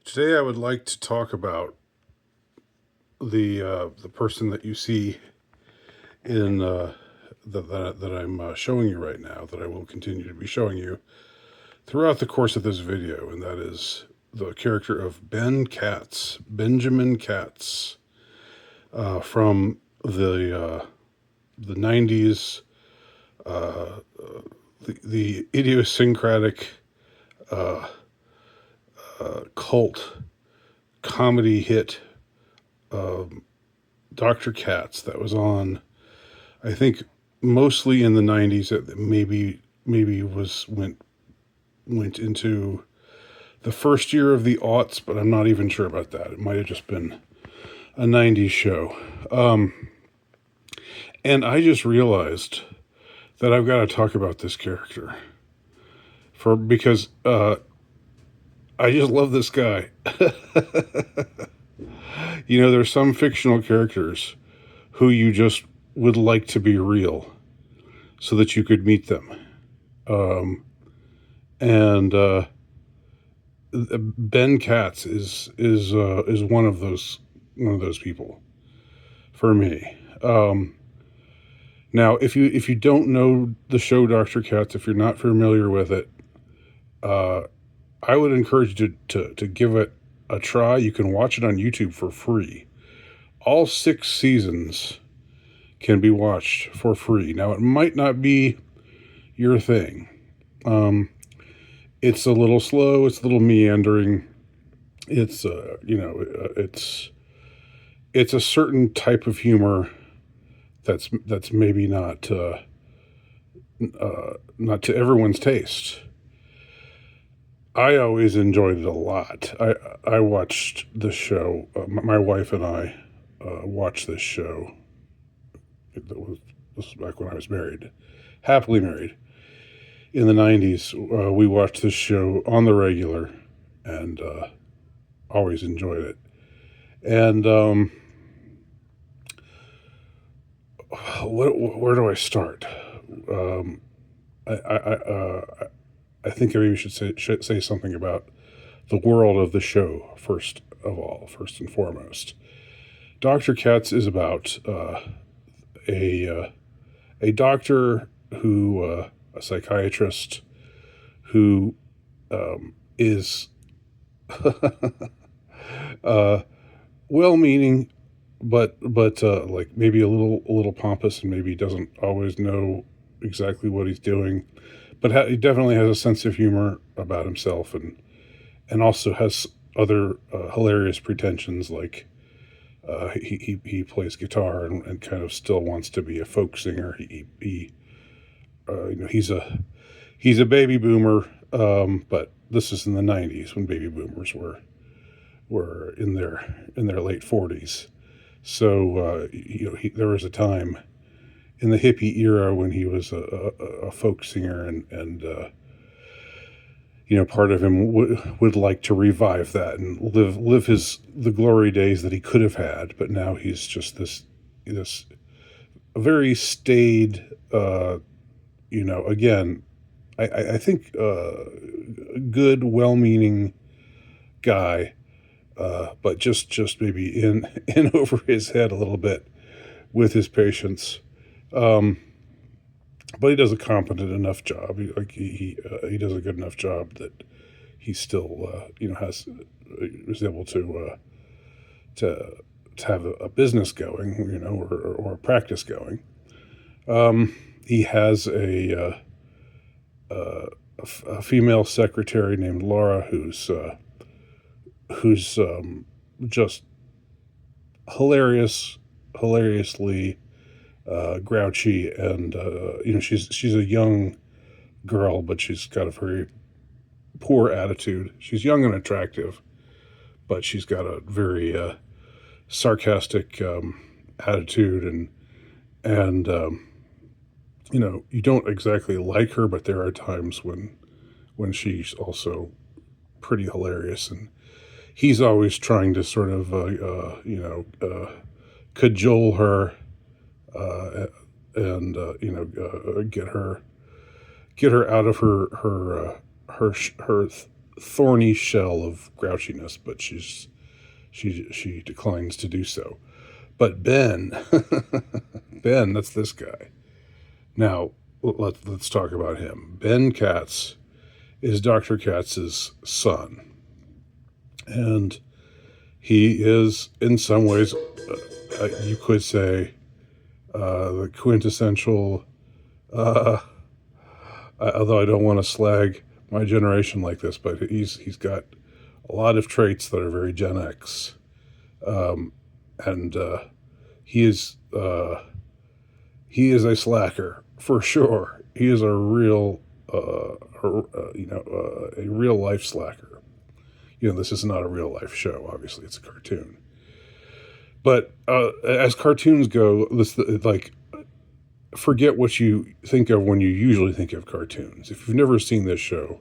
Today, I would like to talk about the person that you see in that I'm showing you right now. That I will continue to be showing you throughout the course of this video, and that is the character of Benjamin Katz, from the '90s, uh, the idiosyncratic uh, cult comedy hit. Um, Dr. Katz that was on, I think, mostly in the '90s. That maybe went into the first year of the aughts, but I'm not even sure about that. It might have just been a '90s show. And I just realized that I've got to talk about this character because I just love this guy. There's some fictional characters who you just would like to be real so that you could meet them. And Ben Katz is one of those people for me. Now, if you don't know the show Dr. Katz, if you're not familiar with it, I would encourage you to give it a try. You can watch it on YouTube for free. All 6 seasons can be watched for free. Now, it might not be your thing. It's a little slow. It's a little meandering. It's a certain type of humor that's maybe not not to everyone's taste. I always enjoyed it a lot. I watched the show. My wife and I watched this show. This was back when I was married, happily married. In the '90s, we watched this show on the regular, and always enjoyed it. And where do I start? I, I, I, uh, I think I maybe should say something about the world of the show first and foremost. Dr. Katz is about a doctor a psychiatrist who is well-meaning, but like maybe a little pompous, and maybe doesn't always know exactly what he's doing, but he definitely has a sense of humor about himself, and also has other hilarious pretensions, like he plays guitar, and kind of still wants to be a folk singer. He's a baby boomer, but this is in the '90s when baby boomers were in their late 40s. So there was a time in the hippie era when he was a folk singer, and part of him would like to revive that and live the glory days that he could have had, but now he's just this very staid, again, I think good, well-meaning guy, but just maybe in over his head a little bit with his patients. But he does a competent enough job. He does a good enough job that he still is able to have a business going, or a practice going. He has a female secretary named Laura who's just hilariously grouchy, and she's a young girl, but she's got a very poor attitude. She's young and attractive, but she's got a very sarcastic attitude, and you don't exactly like her, but there are times when she's also pretty hilarious, and he's always trying to sort of cajole her, and get her out of her thorny shell of grouchiness, but she declines to do so. But Ben, Ben, that's this guy. Now let's talk about him. Ben Katz is Dr. Katz's son, and he is in some ways, you could say, the quintessential. Uh, Although I don't want to slag my generation like this, but he's got a lot of traits that are very Gen X, and he is he is a slacker for sure. He is a real a real life slacker. This is not a real life show. Obviously, it's a cartoon. But as cartoons go, this like forget what you think of when you usually think of cartoons. If you've never seen this show,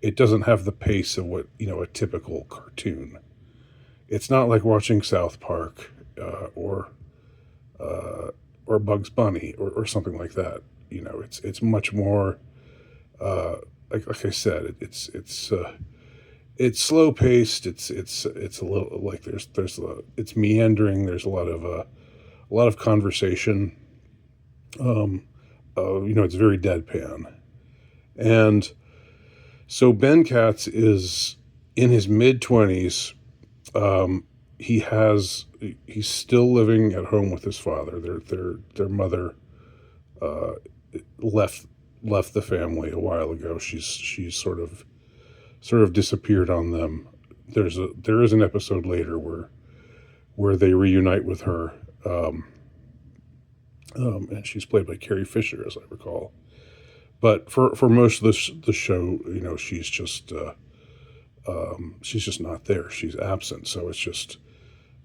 it doesn't have the pace of what a typical cartoon. It's not like watching South Park or Bugs Bunny or something like that. It's much more like I said. It's slow paced. It's a little like it's meandering. There's a lot of conversation. It's very deadpan. And so Ben Katz is in his mid-20s. He's still living at home with his father. Their mother left the family a while ago. She's sort of disappeared on them. There is an episode later where they reunite with her. And she's played by Carrie Fisher, as I recall. But for most of the show, she's just not there. She's absent. So it's just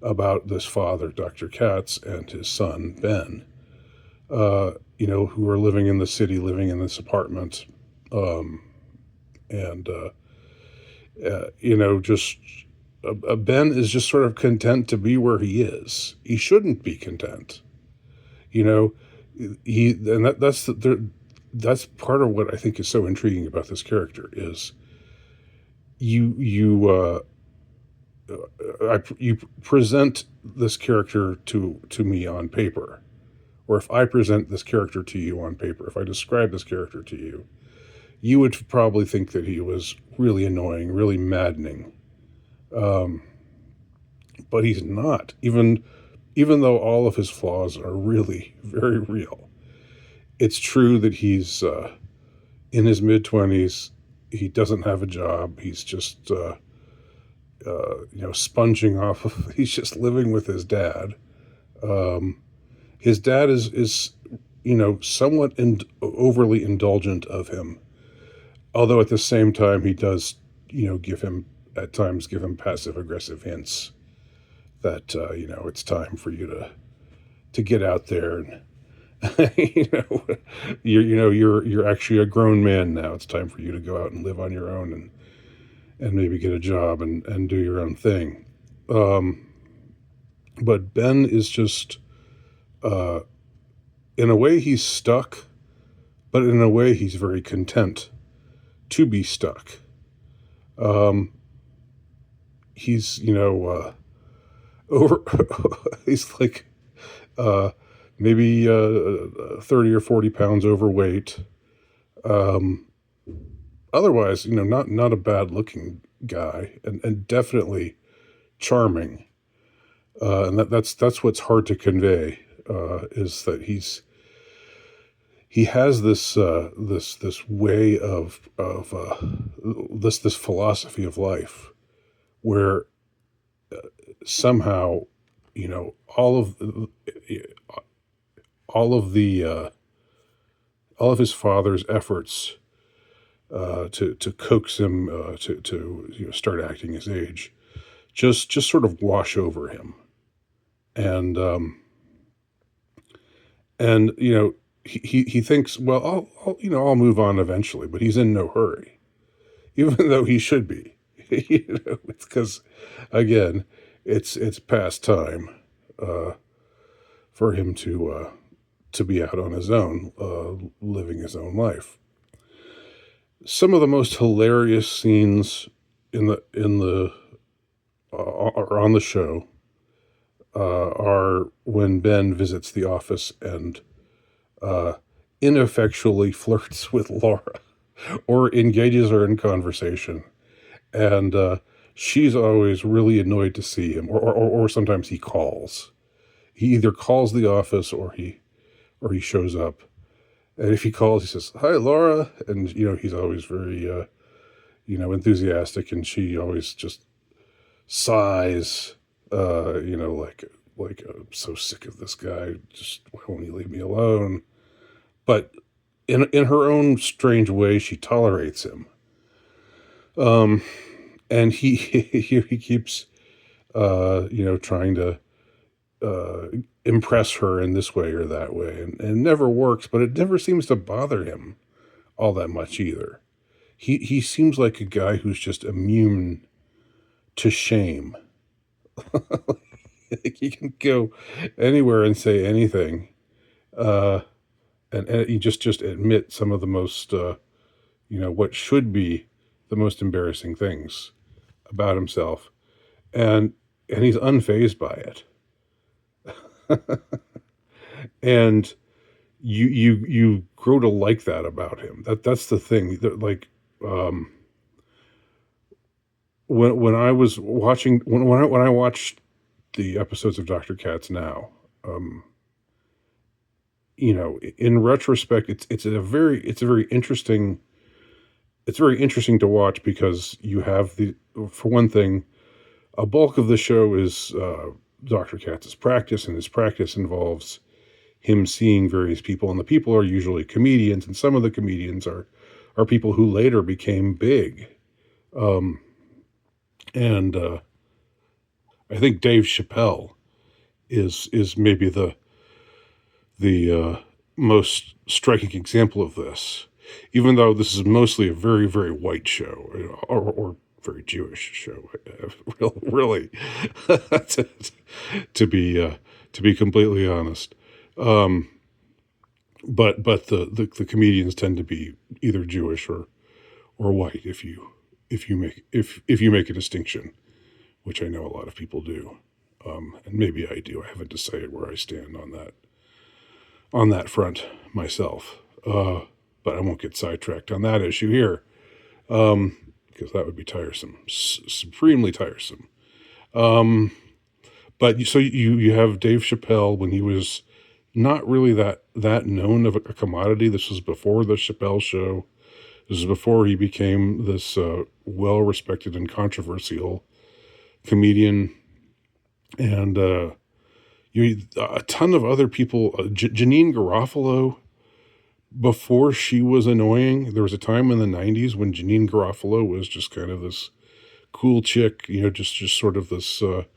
about this father, Dr. Katz, and his son Ben, who are living in the city, living in this apartment, and just Ben is just sort of content to be where he is. He shouldn't be content. That's part of what I think is so intriguing about this character is you present this character to me on paper, or if I present this character to you on paper, if I describe this character to you, you would probably think that he was really annoying, really maddening. But he's not, even though all of his flaws are really very real. It's true that he's in his mid-20s. He doesn't have a job. He's just sponging off of. He's just living with his dad. His dad is somewhat overly indulgent of him, although at the same time he does give him passive aggressive hints that it's time for you to get out there and you're actually a grown man now. It's time for you to go out and live on your own and maybe get a job and do your own thing. But Ben is just in a way he's stuck, but in a way he's very content to be stuck. He's over he's like maybe 30 or 40 pounds overweight. Otherwise, not a bad looking guy, and definitely charming. And that's what's hard to convey, is that he has this way of this philosophy of life where somehow all of his father's efforts to coax him to start acting his age just sort of wash over him, and he thinks, well, I'll move on eventually, but he's in no hurry, even though he should be. It's because, again, it's past time for him to be out on his own, living his own life. Some of the most hilarious scenes or on the show are when Ben visits the office and uh, ineffectually flirts with Laura or engages her in conversation, and she's always really annoyed to see him, or sometimes he calls. He either calls the office or he shows up. And if he calls, he says, "Hi, Laura," and he's always very enthusiastic, and she always just sighs, I'm so sick of this guy. Just why won't he leave me alone? But in her own strange way, she tolerates him. And he keeps trying to impress her in this way or that way, and never works. But it never seems to bother him all that much either. He seems like a guy who's just immune to shame. Like he can go anywhere and say anything, uh, and he just admit some of the most what should be the most embarrassing things about himself, and he's unfazed by it. And you grow to like that about him. That's the thing. Um, when I was watching when I watched the episodes of Dr. Katz now, um, in retrospect, it's a very interesting. It's very interesting to watch because you have for one thing, a bulk of the show is Dr. Katz's practice, and his practice involves him seeing various people, and the people are usually comedians, and some of the comedians are people who later became big. Um, and I think Dave Chappelle is maybe the most striking example of this, even though this is mostly a very, very white show, or very Jewish show, really, to, to be completely honest. Um, but the comedians tend to be either Jewish or white, if you make a distinction, which I know a lot of people do, and maybe I do. I haven't decided where I stand on that front myself, but I won't get sidetracked on that issue here, because that would be tiresome, supremely tiresome. Um, but so you have Dave Chappelle when he was not really that known of a commodity. This was before the Chappelle Show. This is before he became this well-respected and controversial comedian, and a ton of other people. Janine Garofalo, before she was annoying, there was a time in the '90s when Janine Garofalo was just kind of this cool chick, just sort of this, like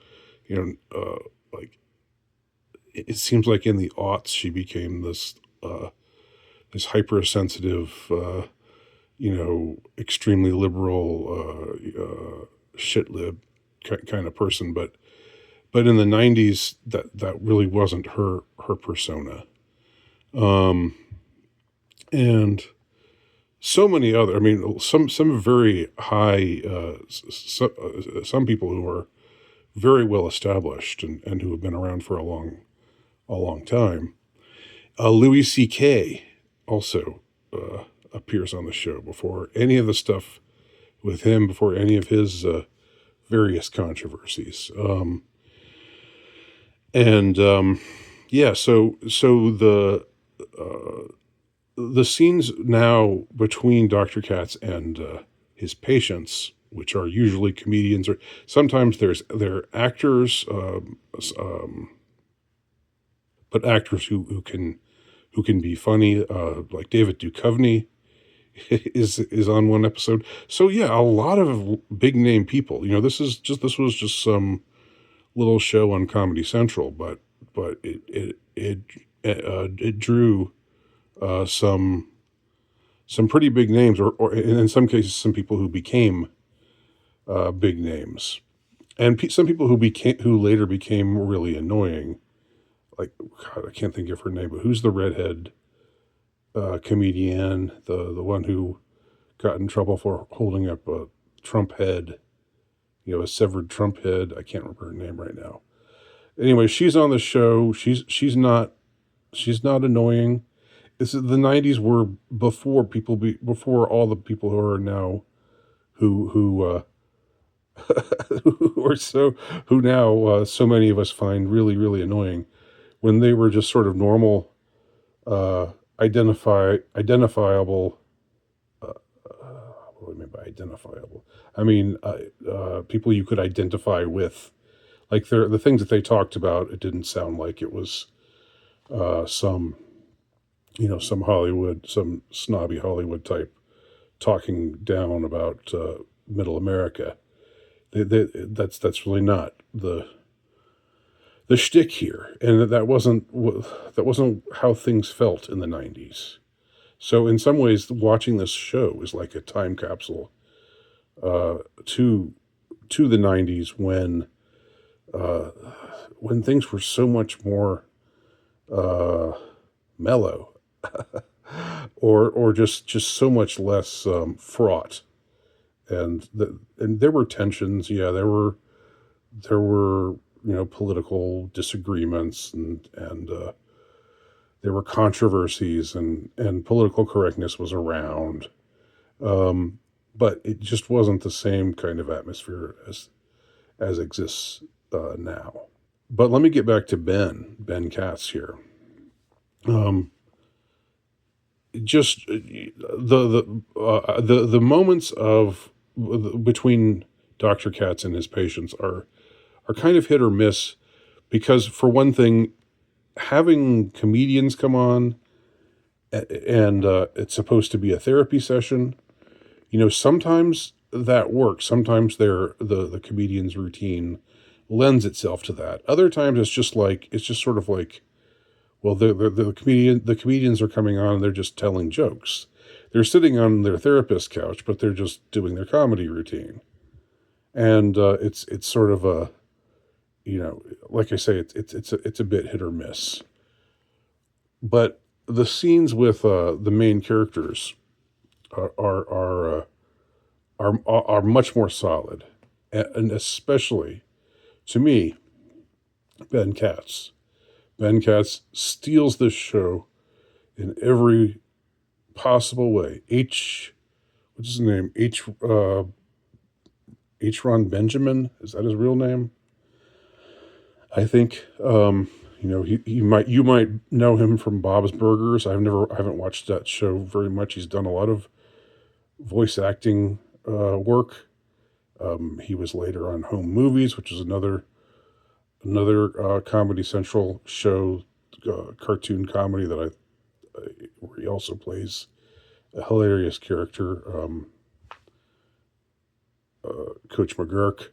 it seems like in the aughts she became this hypersensitive, extremely liberal, shit lib kind of person, but in the '90s that really wasn't her persona, and so many other. I mean, some very high, some people who are very well established and who have been around for a long time. Louis C.K. also appears on the show before any of the stuff with him, before any of his various controversies. And yeah, so the scenes now between Dr. Katz and his patients, which are usually comedians, or sometimes they're actors, but actors who can be funny, like David Duchovny is on one episode. So yeah, a lot of big name people. This was just some little show on Comedy Central, but it drew some pretty big names, or in some cases some people who became big names, and some people who later became really annoying. Like, God, I can't think of her name, but who's the redhead comedian, the one who got in trouble for holding up a Trump head? a severed Trump head. I can't remember her name right now. Anyway, she's on the show. She's not annoying. The '90s were before all the people who are now who who are who now so many of us find really really annoying, when they were just sort of normal, uh, identifiable. What do I mean by identifiable? I mean, people you could identify with. Like the things that they talked about, it didn't sound like it was some some snobby Hollywood type talking down about Middle America. That's really not the shtick here, and that wasn't how things felt in the '90s. So in some ways, watching this show is like a time capsule uh, to the '90s, uh, when things were so much more uh, mellow, or just so much less fraught, and there were tensions. Yeah, there were political disagreements, and there were controversies, and political correctness was around, um, but it just wasn't the same kind of atmosphere as exists now. But let me get back to Ben Katz here. Um, just the moments of between Dr. Katz and his patients are kind of hit or miss, because for one thing, having comedians come on, and it's supposed to be a therapy session. Sometimes that works. Sometimes the comedian's routine lends itself to that. Other times it's just sort of like, well, the comedians are coming on and they're just telling jokes. They're sitting on their therapist couch, but they're just doing their comedy routine. And it's sort of a, like I say, it's a bit hit or miss. But the scenes with the main characters are are much more solid, and especially to me, Ben Katz. Ben Katz steals this show in every possible way. What's his name? Ron Benjamin, is that his real name? I think. You might know him from Bob's Burgers. I haven't watched that show very much. He's done a lot of voice acting work. He was later on Home Movies, which is another Comedy Central show, cartoon comedy where he also plays a hilarious character, Coach McGurk.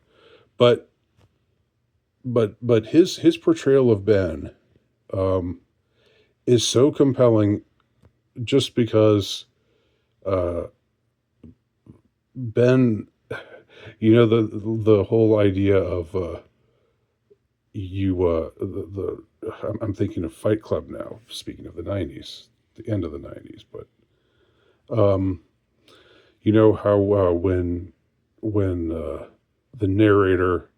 But his portrayal of Ben um, is so compelling, just because uh, Ben, the whole idea of I'm thinking of Fight Club now. Speaking of the '90s, the end of the '90s, but um, you know how when the narrator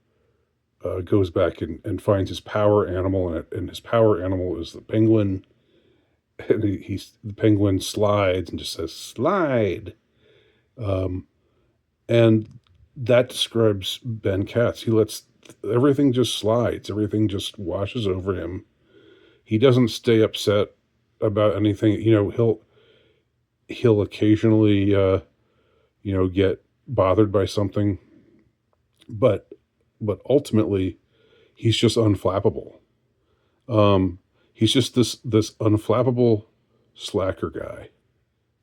goes back and finds his power animal, and his power animal is the penguin, and the penguin slides and just says slide, um, and that describes Ben Katz. He lets everything just slides, everything just washes over him. He doesn't stay upset about anything. He'll occasionally get bothered by something, but ultimately he's just unflappable. He's just this unflappable slacker guy.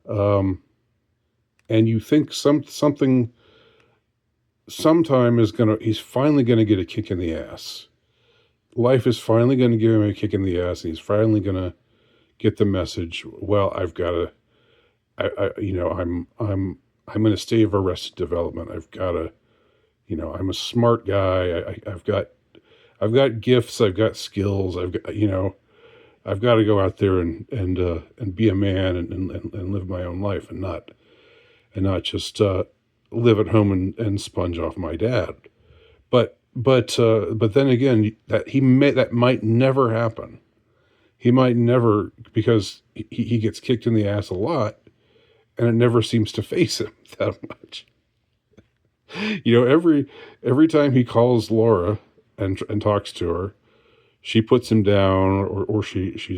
Um, and you think sometime he's finally gonna get a kick in the ass. Life is finally gonna give him a kick in the ass, and he's finally gonna get the message. Well, I've got to. I'm in a state of arrested development. I've got to. I'm a smart guy. I've got gifts. I've got skills. I've got to go out there and be a man, and live my own life, and not just live at home and sponge off my dad. but then again, that might never happen. He might never, because he gets kicked in the ass a lot, and it never seems to face him that much. Every time he calls Laura and talks to her, she puts him down, or she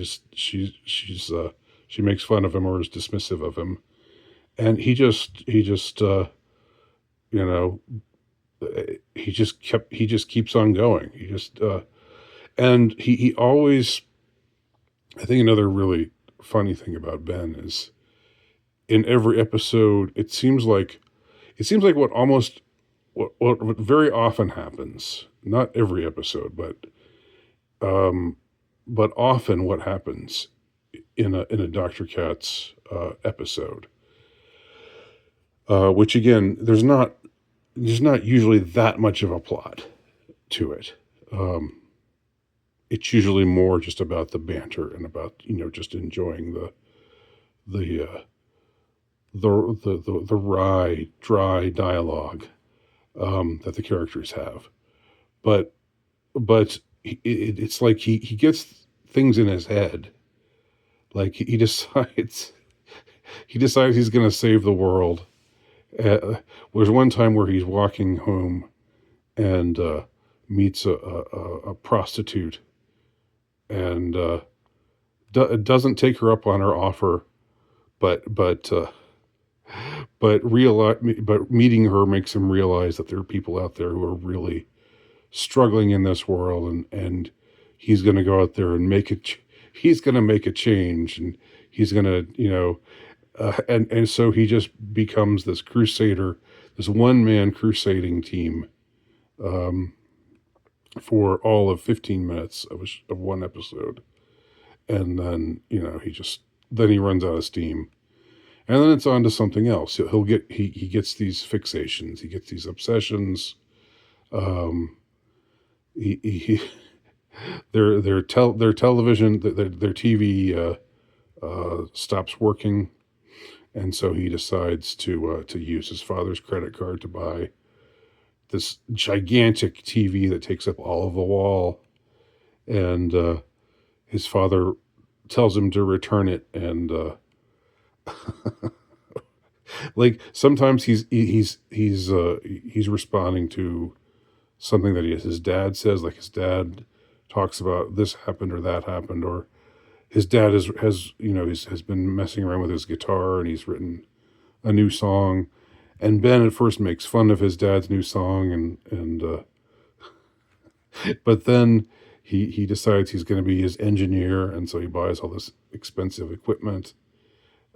makes fun of him or is dismissive of him, and he just you know he just keeps on going. And he always, I think another really funny thing about Ben is in every episode it seems like what very often happens, not every episode, um but often what happens in a Dr. Katz episode, which again, there's not usually that much of a plot to it. Um, it's usually more just about the banter and about just enjoying the the wry, dry dialogue that the characters have. But it's like he gets things in his head. Like he decides he's going to save the world. There's one time where he's walking home and meets a prostitute, and doesn't take her up on her offer, but but meeting her makes him realize that there are people out there who are really struggling in this world, and he's going to go out there and he's going to make a change, and he's going to and so he just becomes this crusader, this one man crusading team, um, for all of 15 minutes of one episode, and then he runs out of steam, and then it's on to something else. He gets these fixations, he gets these obsessions. Um, he their television, their TV stops working, and so he decides to use his father's credit card to buy this gigantic TV that takes up all of the wall, and his father tells him to return it, and like sometimes he's responding to something that his dad says, like his dad talks about this happened or that happened, or his dad has been messing around with his guitar and he's written a new song, and Ben at first makes fun of his dad's new song, and but then he decides he's going to be his engineer, and so he buys all this expensive equipment,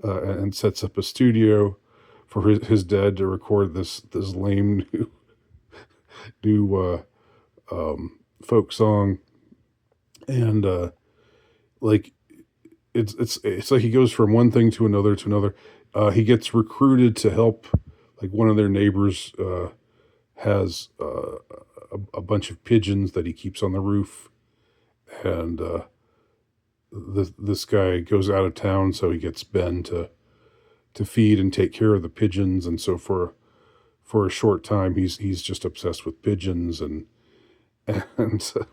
and sets up a studio for his dad to record this lame new folk song, and like it's like he goes from one thing to another to another. He gets recruited to help, like one of their neighbors has a bunch of pigeons that he keeps on the roof, and this guy goes out of town, so he gets Ben to feed and take care of the pigeons, and so for a short time he's just obsessed with pigeons, and so,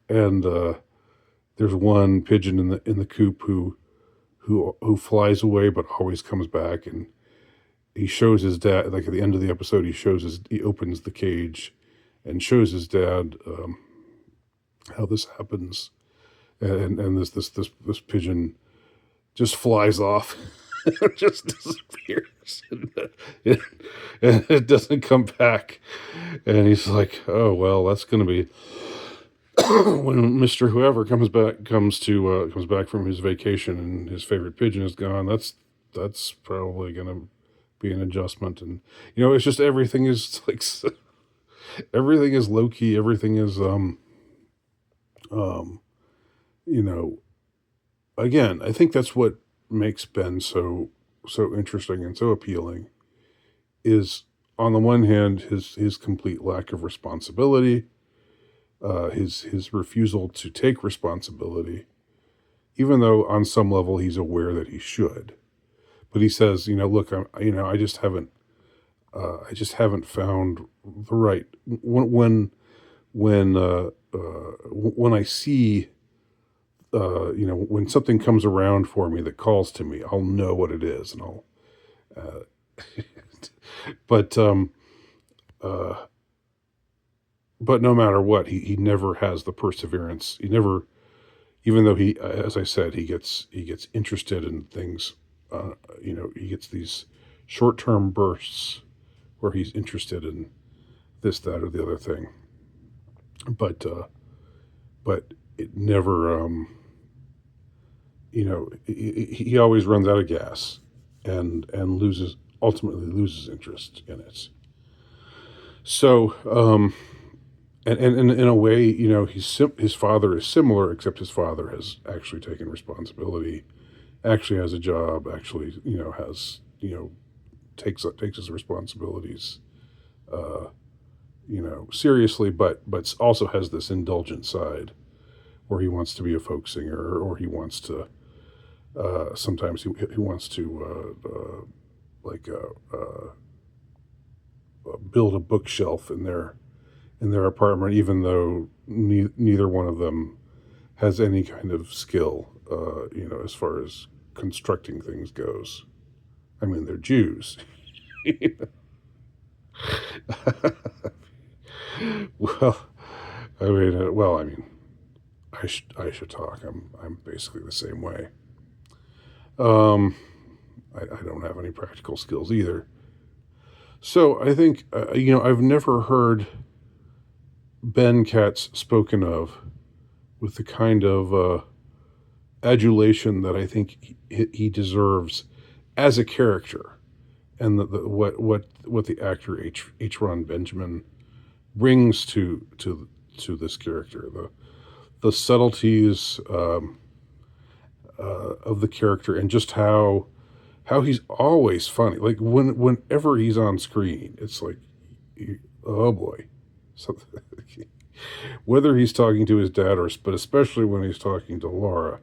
and there's one pigeon in the coop who flies away but always comes back, and he shows his dad, like at the end of the episode, he opens the cage and shows his dad how this happens, and this pigeon just flies off. It just disappears, and it doesn't come back, and he's like, oh well, that's gonna be when Mr. Whoever comes back from his vacation and his favorite pigeon is gone. That's probably gonna be an adjustment, and it's just everything is like everything is low key, everything is um again, I think that's what makes Ben so interesting and so appealing, is on the one hand his complete lack of responsibility, his refusal to take responsibility, even though on some level he's aware that he should. But he says, look, I just haven't I just haven't found the right when I see when something comes around for me that calls to me, I'll know what it is, and I'll. Uh, but uh, but no matter what, he never has the perseverance. He never, even though as I said, he gets interested in things. He gets these short term bursts where he's interested in this, that, or the other thing. But it never. He always runs out of gas, and ultimately loses interest in it. So, and in a way, his father is similar, except his father has actually taken responsibility, actually has a job, actually, has, takes his responsibilities, uh, seriously, but also has this indulgent side where he wants to be a folk singer, or he wants to. Sometimes he wants to like build a bookshelf in their apartment, even though neither one of them has any kind of skill, as far as constructing things goes. I mean, they're Jews. well, I mean, I should talk. I'm basically the same way. Um, I don't have any practical skills either. So I think I've never heard Ben Katz spoken of with the kind of adulation that I think he deserves as a character, and what the actor Ron Benjamin brings to this character, the subtleties of the character, and just how he's always funny. Like whenever he's on screen, it's like, oh boy, something. Whether he's talking to his dad but especially when he's talking to Laura,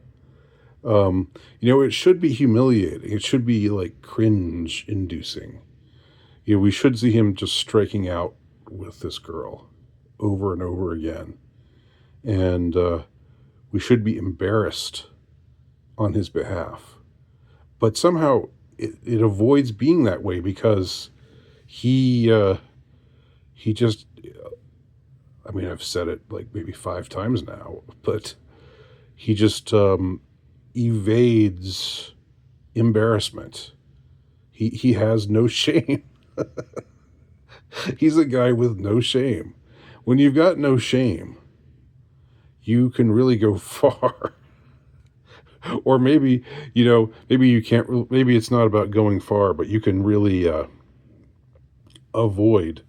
it should be humiliating. It should be like cringe inducing. We should see him just striking out with this girl over and over again, and we should be embarrassed on his behalf. But somehow it avoids being that way because he just. I mean, I've said it like maybe 5 times now, but he just evades embarrassment. He has no shame. He's a guy with no shame. When you've got no shame, you can really go far. Or maybe you can't. Maybe it's not about going far, but you can really avoid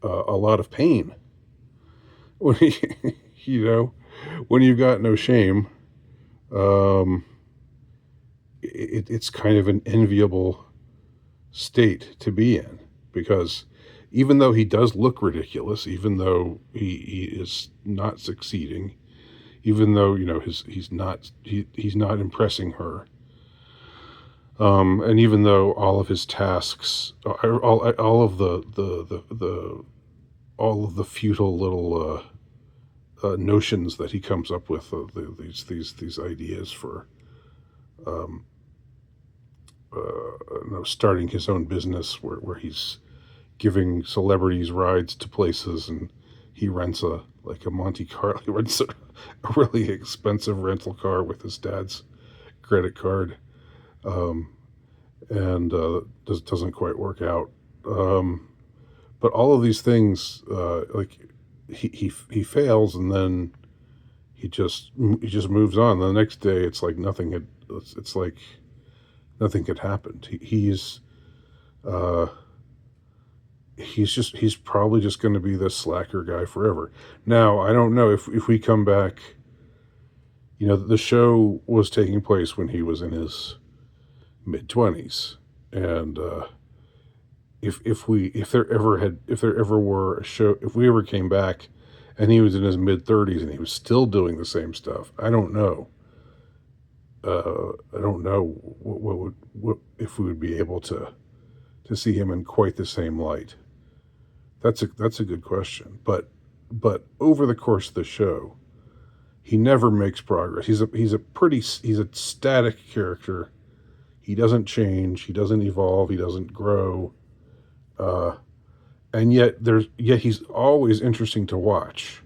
a lot of pain. When when you've got no shame, um, it's kind of an enviable state to be in, because even though he does look ridiculous, even though he is not succeeding, even though he's not impressing her, and even though all of his tasks, all of the all of the futile little notions that he comes up with, these ideas for starting his own business, where he's giving celebrities rides to places, and he rents a Monte Carlo. He rents a really expensive rental car with his dad's credit card, um, and doesn't quite work out. But all of these things, like he fails, and then he just moves on. The next day, it's like nothing had. It's like nothing had happened. Uh, he's probably just going to be this slacker guy forever. Now, I don't know if we come back. The show was taking place when he was in his mid-20s, and if there ever were a show, if we ever came back and he was in his mid-30s and he was still doing the same stuff, I don't know. I don't know what if we would be able to to see him in quite the same light? That's a good question. But over the course of the show, he never makes progress. He's a static character. He doesn't change. He doesn't evolve. He doesn't grow. And yet he's always interesting to watch,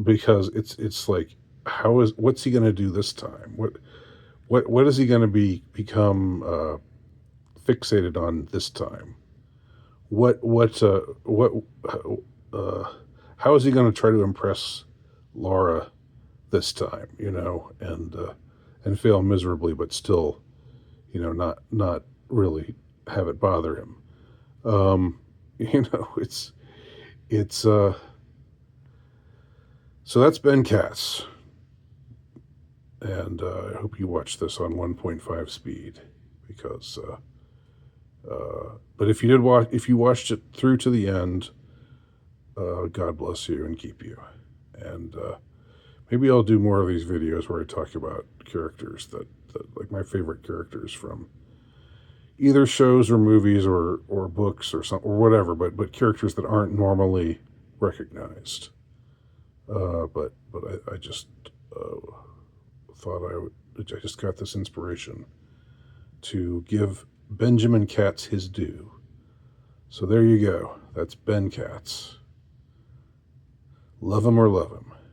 because it's like, what's he going to do this time? What is he going to become fixated on this time? How is he going to try to impress Laura this time? And fail miserably, but still, not really have it bother him. So that's Ben Katz, and I hope you watch this on 1.5 speed, because. But if you watched it through to the end, God bless you and keep you. And maybe I'll do more of these videos where I talk about characters that like my favorite characters from either shows or movies or books or something or whatever, but characters that aren't normally recognized. But I just thought I just got this inspiration to give Benjamin Katz his due. So there you go. That's Ben Katz. Love him or love him.